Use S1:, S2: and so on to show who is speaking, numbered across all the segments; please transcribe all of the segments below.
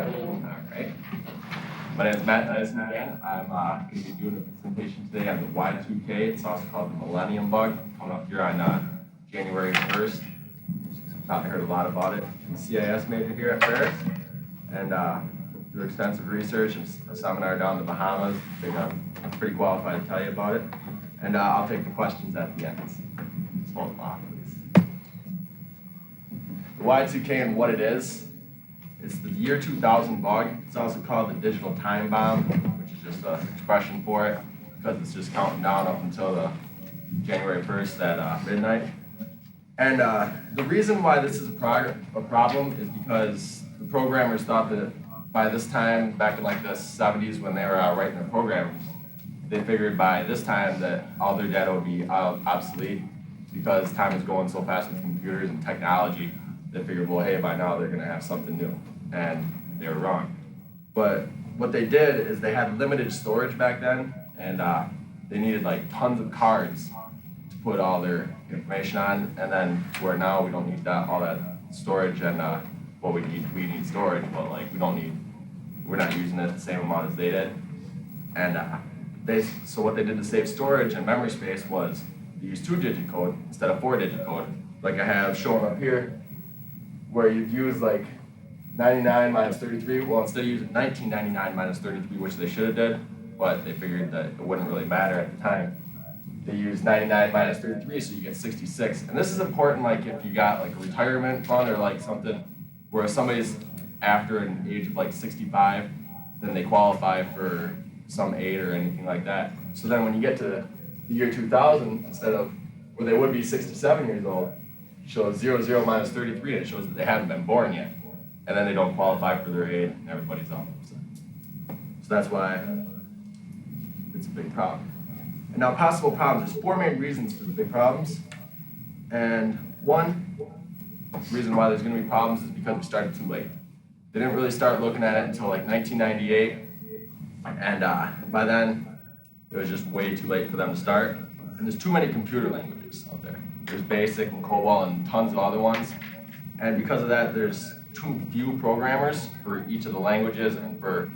S1: Alright. My name is Matt Theisen again. I'm going to be doing a presentation today on the Y2K. It's also called the Millennium Bug. Coming up here on January 1st. Probably heard a lot about it. I'm a CIS major here at Ferris. And through extensive research and a seminar down in the Bahamas, I think I'm pretty qualified to tell you about it. And I'll take the questions at the end. Just hold them off, please. The Y2K and what it is. It's the year 2000 bug. It's also called the digital time bomb, which is just an expression for it because it's just counting down up until the January 1st at midnight. And the reason why this is a problem is because the programmers thought that by this time, back in like the 70s when they were writing their programs, they figured by this time that all their data would be obsolete because time is going so fast with computers and technology. They figured, well, hey, by now they're going to have something new. And they were wrong. But what they did is they had limited storage back then, and they needed like tons of cards to put all their information on, and then where now we don't need all that storage, and what we need storage, but like we're not using it the same amount as they did. And so what they did to save storage and memory space was they used 2-digit code instead of 4-digit code, like I have shown up here, where you'd use like 99 minus 33, well, instead of using 1999 minus 33, which they should have did, but they figured that it wouldn't really matter at the time. They used 99 minus 33, so you get 66. And this is important, like if you got like a retirement fund or like something where somebody's after an age of like 65, then they qualify for some aid or anything like that. So then when you get to the year 2000, instead of where they would be 67 years old, it shows 00 minus 33, and it shows that they haven't been born yet. And then they don't qualify for their aid, and everybody's up. So that's why it's a big problem. And now possible problems, there's 4 main reasons for the big problems. And one reason why there's gonna be problems is because we started too late. They didn't really start looking at it until like 1998. And by then, it was just way too late for them to start. And there's too many computer languages out there. There's BASIC and COBOL and tons of other ones. And because of that, there's too few programmers for each of the languages and for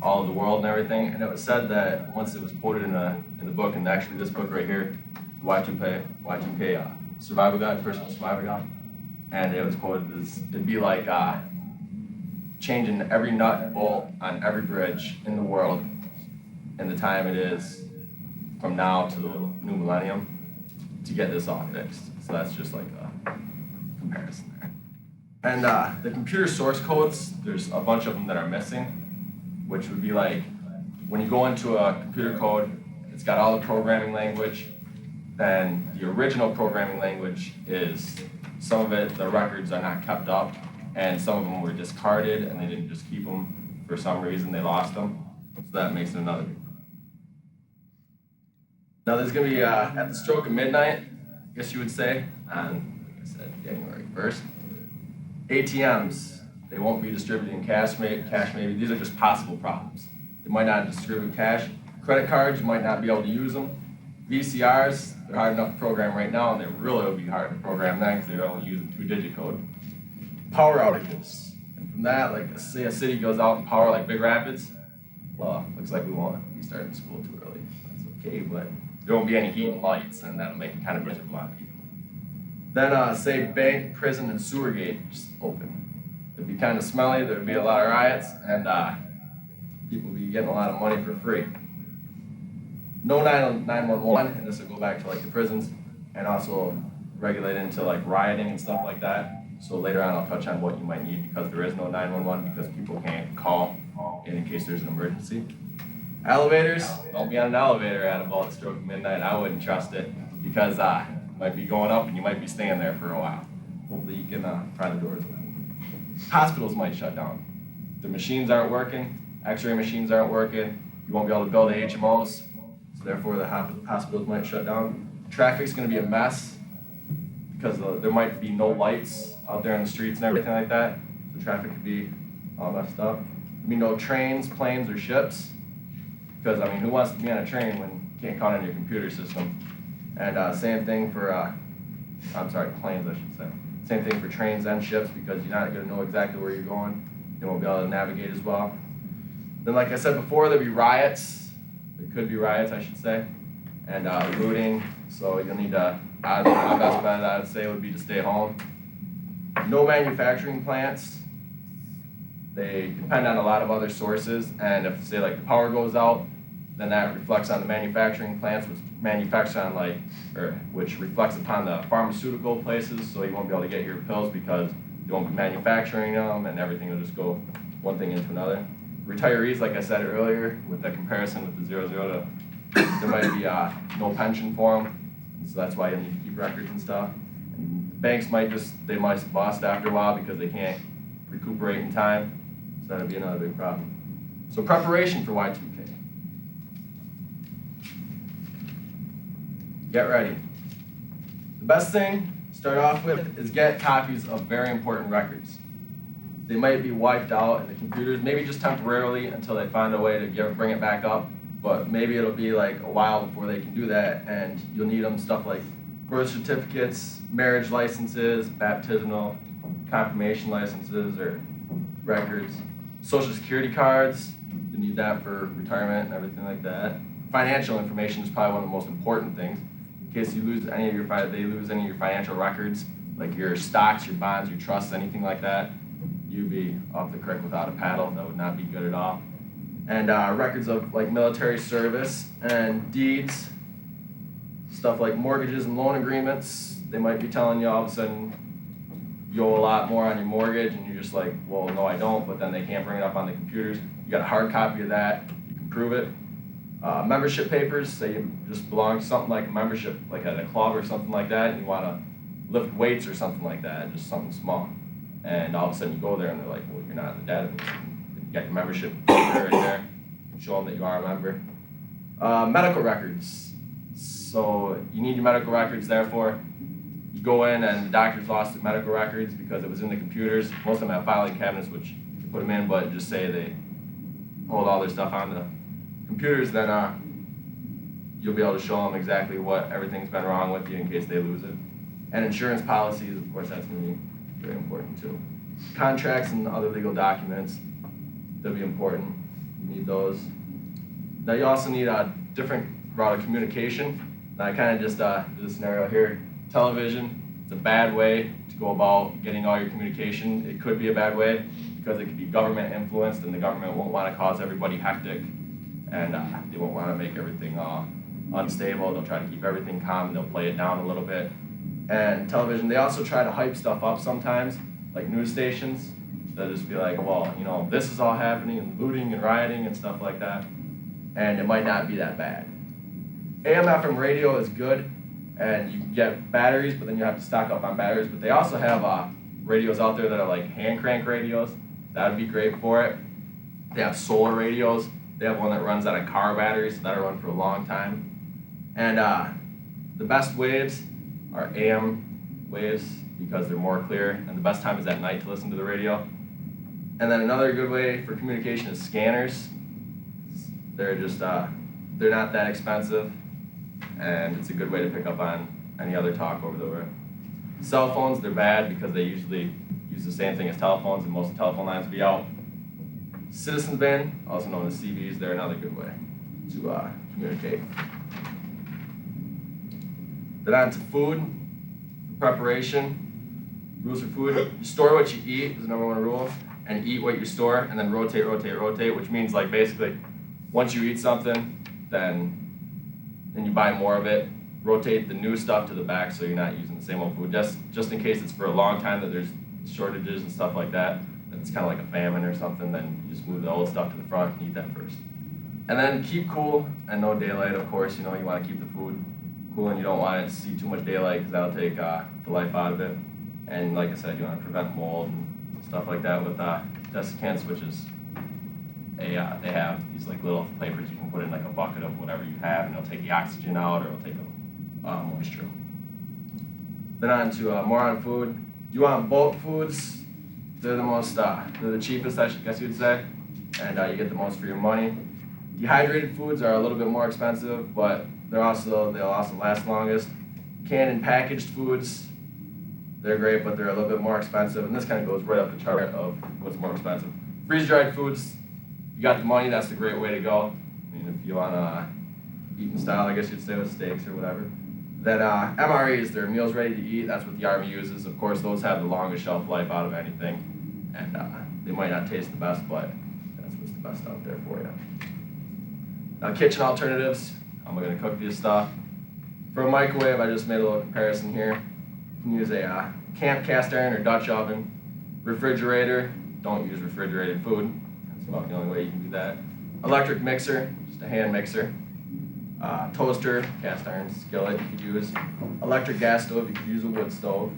S1: all of the world and everything. And it was said that once it was quoted in the book, and actually this book right here, Y2K Survival Guide, Personal Survival Guide, and it was quoted as, it'd be like changing every nut and bolt on every bridge in the world in the time it is from now to the new millennium to get this all fixed. So that's just like a comparison there. And the computer source codes, there's a bunch of them that are missing, which would be like, when you go into a computer code, it's got all the programming language, then the original programming language is, some of it, the records are not kept up, and some of them were discarded, and they didn't just keep them. For some reason, they lost them. So that makes it another big problem. Now there's gonna be, at the stroke of midnight, I guess you would say, on, like I said, January 1st, ATMs, they won't be distributing cash maybe. These are just possible problems. They might not distribute cash. Credit cards, you might not be able to use them. VCRs, they're hard enough to program right now, and they really will be hard to program then because they're only using 2-digit code. Power outages. And from that, like say a city goes out in power like Big Rapids, well, looks like we won't be starting school too early. That's okay, but there won't be any heat and lights, and that'll make it kind of miserable on people. Then say bank, prison, and sewer gates open. It'd be kind of smelly, there'd be a lot of riots, and people would be getting a lot of money for free. No 911, and this will go back to like the prisons, and also regulate into like rioting and stuff like that. So later on I'll touch on what you might need because there is no 911 because people can't call in case there's an emergency. Elevators, don't be on an elevator at about the stroke of midnight. I wouldn't trust it because you might be going up and you might be staying there for a while. Hopefully you can pry the doors open. Hospitals might shut down. The machines aren't working, x-ray machines aren't working, you won't be able to build HMOs, so therefore the hospitals might shut down. Traffic's gonna be a mess because there might be no lights out there in the streets and everything like that. The traffic could be all messed up. There'd be no trains, planes, or ships. Because, I mean, who wants to be on a train when you can't count on your computer system? And same thing for, planes, I should say. Same thing for trains and ships because you're not going to know exactly where you're going. they won't be able to navigate as well. Then, like I said before, there'll be riots. There could be riots, I should say, and looting. So you'll need to, my best bet I would say would be to stay home. No manufacturing plants. They depend on a lot of other sources, and if, say, like the power goes out, then that reflects on the manufacturing plants, which manufacture on which reflects upon the pharmaceutical places, so you won't be able to get your pills because they won't be manufacturing them, and everything will just go one thing into another. Retirees, like I said earlier, with the comparison with the 0, there might be no pension for them, so that's why you need to keep records and stuff. And banks might bust after a while because they can't recuperate in time. So that'd be another big problem. So preparation for Y2K. Get ready. The best thing to start off with is get copies of very important records. They might be wiped out in the computers, maybe just temporarily until they find a way to bring it back up, but maybe it'll be like a while before they can do that, and you'll need them stuff like birth certificates, marriage licenses, baptismal, confirmation licenses, or records. Social security cards, you need that for retirement and everything like that. Financial information is probably one of the most important things. In case you lose any of your financial records, like your stocks, your bonds, your trusts, anything like that, you'd be off the creek without a paddle. That would not be good at all. And records of like military service and deeds, stuff like mortgages and loan agreements. They might be telling you all of a sudden you owe a lot more on your mortgage, and you're just like, well, no, I don't, but then they can't bring it up on the computers. You got a hard copy of that, you can prove it. Membership papers, say you just belong to something like a membership, like at a club or something like that, and you want to lift weights or something like that, just something small. And all of a sudden you go there and they're like, well, you're not in the database. And you got your membership paper right there, show them that you are a member. Medical records. So you need your medical records, therefore, you go in and the doctor's lost their medical records because it was in the computers. Most of them have filing cabinets, which you put them in, but just say they hold all their stuff on the computers, then you'll be able to show them exactly what everything's been wrong with you in case they lose it. And insurance policies, of course, that's going to be very important too. Contracts and other legal documents, they'll be important. You need those. Now you also need a different route of communication. Now I kind of just did a scenario here. Television, it's a bad way to go about getting all your communication. It could be a bad way because it could be government influenced, and the government won't want to cause everybody hectic, and they won't want to make everything unstable. They'll try to keep everything calm, and they'll play it down a little bit. And television, they also try to hype stuff up sometimes, like news stations. They'll just be like, well, you know, this is all happening, and looting and rioting and stuff like that, and it might not be that bad. AM/FM radio is good, and you can get batteries, but then you have to stock up on batteries. But they also have radios out there that are like hand crank radios. That would be great for it. They have solar radios. They have one that runs out of car batteries, so that'll run for a long time. And the best waves are AM waves because they're more clear, and the best time is at night to listen to the radio. And then another good way for communication is scanners. They're just, they're not that expensive, and it's a good way to pick up on any other talk over the air. Cell phones, they're bad because they usually use the same thing as telephones, and most telephone lines will be out. Citizens band, also known as CBs, they're another good way to communicate. Then on to food, preparation, rules for food. You store what you eat is the number one rule, and eat what you store, and then rotate, rotate, rotate, which means like basically once you eat something, then you buy more of it, rotate the new stuff to the back so you're not using the same old food, just in case it's for a long time that there's shortages and stuff like that. It's kind of like a famine or something, then you just move the old stuff to the front and eat that first. And then keep cool and no daylight, of course. You know, you want to keep the food cool and you don't want it to see too much daylight because that'll take the life out of it. And like I said, you want to prevent mold and stuff like that with desiccants, which is they have these like little flavors you can put in like a bucket of whatever you have, and they'll take the oxygen out or it'll take the moisture. Then on to more on food. You want bulk foods. They're the most, they're the cheapest, I guess you would say, and you get the most for your money. Dehydrated foods are a little bit more expensive, but they'll also last longest. Canned and packaged foods, they're great, but they're a little bit more expensive, and this kind of goes right up the chart of what's more expensive. Freeze-dried foods, you got the money, that's the great way to go. I mean, if you want to eat in style, I guess you'd say with steaks or whatever. Then MREs, they're meals ready to eat. That's what the Army uses. Of course, those have the longest shelf life out of anything. And they might not taste the best, but that's what's the best out there for you. Now, kitchen alternatives. I'm going to cook this stuff. For a microwave, I just made a little comparison here. You can use a camp cast iron or Dutch oven. Refrigerator, don't use refrigerated food. That's about the only way you can do that. Electric mixer, just a hand mixer. Toaster, cast iron skillet you could use. Electric gas stove, you could use a wood stove.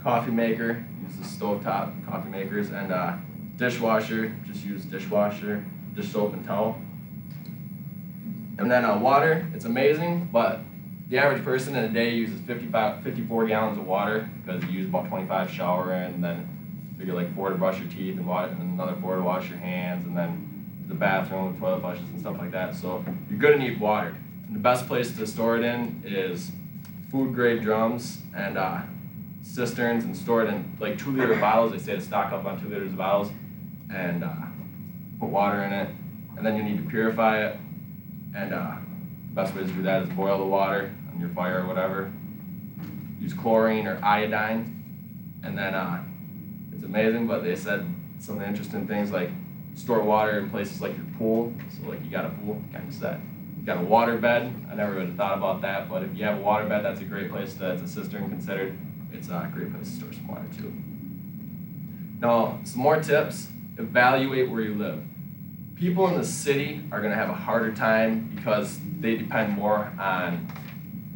S1: Coffee maker, use the stovetop coffee makers. And dishwasher, just use dishwasher, dish soap and towel. And then water, it's amazing, but the average person in a day uses 54 gallons of water because you use about 25 shower in, and then figure like 4 to brush your teeth and another 4 to wash your hands, and then the bathroom, toilet flushes and stuff like that. So you're gonna need water. And the best place to store it in is food grade drums and cisterns, and store it in like 2-liter bottles. They say to stock up on 2 liters of bottles, and put water in it. And then you need to purify it. And the best way to do that is boil the water on your fire or whatever. Use chlorine or iodine. And then it's amazing, but they said some interesting things like store water in places like your pool. So like you got a pool, kind of set. You got a water bed. I never really thought about that, but if you have a water bed, that's a great place to, it's a cistern considered. It's a great place to store some water too. Now, some more tips. Evaluate where you live. People in the city are going to have a harder time because they depend more on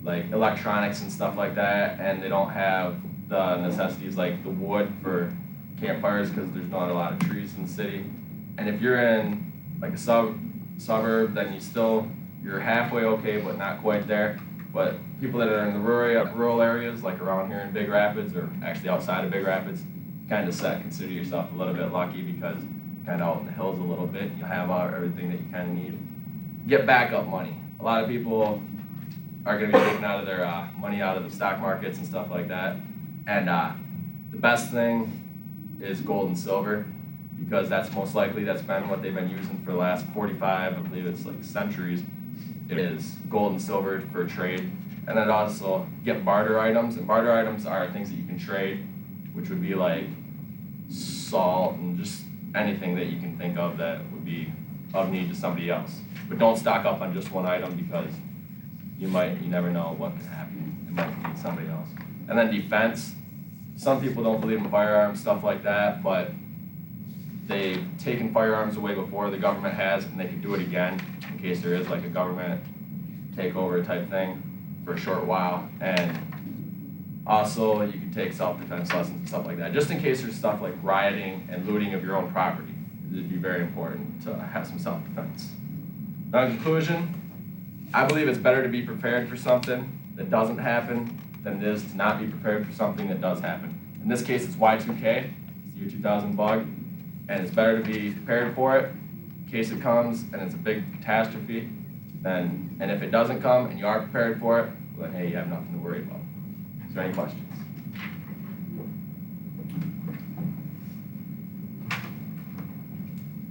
S1: like electronics and stuff like that, and they don't have the necessities like the wood for campfires because there's not a lot of trees in the city. And if you're in like a suburb, then you're halfway okay, but not quite there. But people that are in the rural areas, like around here in Big Rapids, or actually outside of Big Rapids, kind of consider yourself a little bit lucky because kind of out in the hills a little bit, you have everything that you kind of need. Get backup money. A lot of people are going to be taking out of their money out of the stock markets and stuff like that. And the best thing is gold and silver, because that's most likely, that's been what they've been using for the last 45, I believe it's like centuries. It is gold and silver for trade. And then also get barter items, and barter items are things that you can trade, which would be like salt and just anything that you can think of that would be of need to somebody else. But don't stock up on just one item because you never know what can happen. It might need somebody else. And then defense. Some people don't believe in firearms, stuff like that, but they've taken firearms away before, the government has, and they can do it again in case there is like a government takeover type thing for a short while. And also, you can take self-defense lessons and stuff like that, just in case there's stuff like rioting and looting of your own property. It'd be very important to have some self-defense. Now, in conclusion, I believe it's better to be prepared for something that doesn't happen than it is to not be prepared for something that does happen. In this case, it's Y2K, it's the year 2000 bug, and it's better to be prepared for it in case it comes and it's a big catastrophe. And if it doesn't come and you are prepared for it, well, then, hey, you have nothing to worry about. Is there any questions?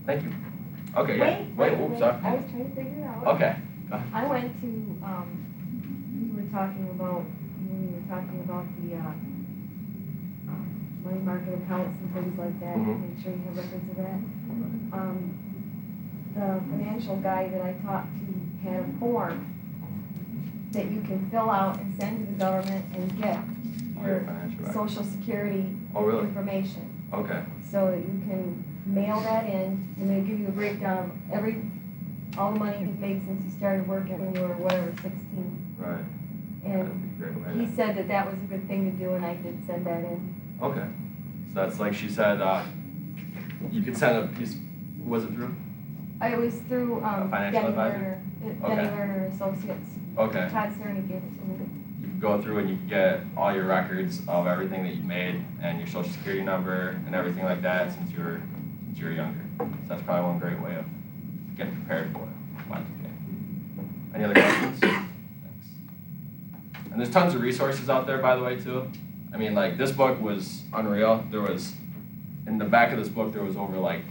S1: Thank you. Okay, yeah. Wait. Sorry.
S2: I was trying to figure it out.
S1: Okay. Go ahead.
S2: I went to, when you were talking about the money market accounts and things like that,
S1: Mm-hmm.
S2: make sure you have records of that. The financial guy that I talked to had a form that you can fill out and send to the government and get your Social Security information.
S1: Okay.
S2: So that you can mail that in, and they give you a breakdown of all the money you've made since you started working when you were, whatever, 16.
S1: Right.
S2: And he said that was a good thing to do, and I did send that in.
S1: Okay. So that's like she said, you could send a piece, who was it through?
S2: It was through
S1: financial advisor?
S2: Denny Lerner Associates.
S1: Okay.
S2: Todd Cerny gave it to me.
S1: You can go through and you can get all your records of everything that you've made and your Social Security number and everything like that since you were younger. So that's probably one great way of getting prepared for it. Y2K. Any other questions? Thanks. And there's tons of resources out there, by the way, too. I mean, like, this book was unreal. In the back of this book, there was over like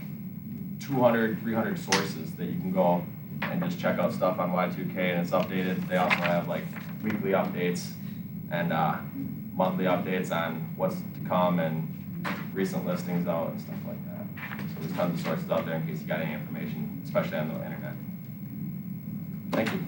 S1: 200, 300 sources that you can go and just check out stuff on Y2K, and it's updated. They also have like weekly updates and monthly updates on what's to come and recent listings out and stuff like that. So there's tons of sources out there in case you got any information, especially on the internet. Thank you.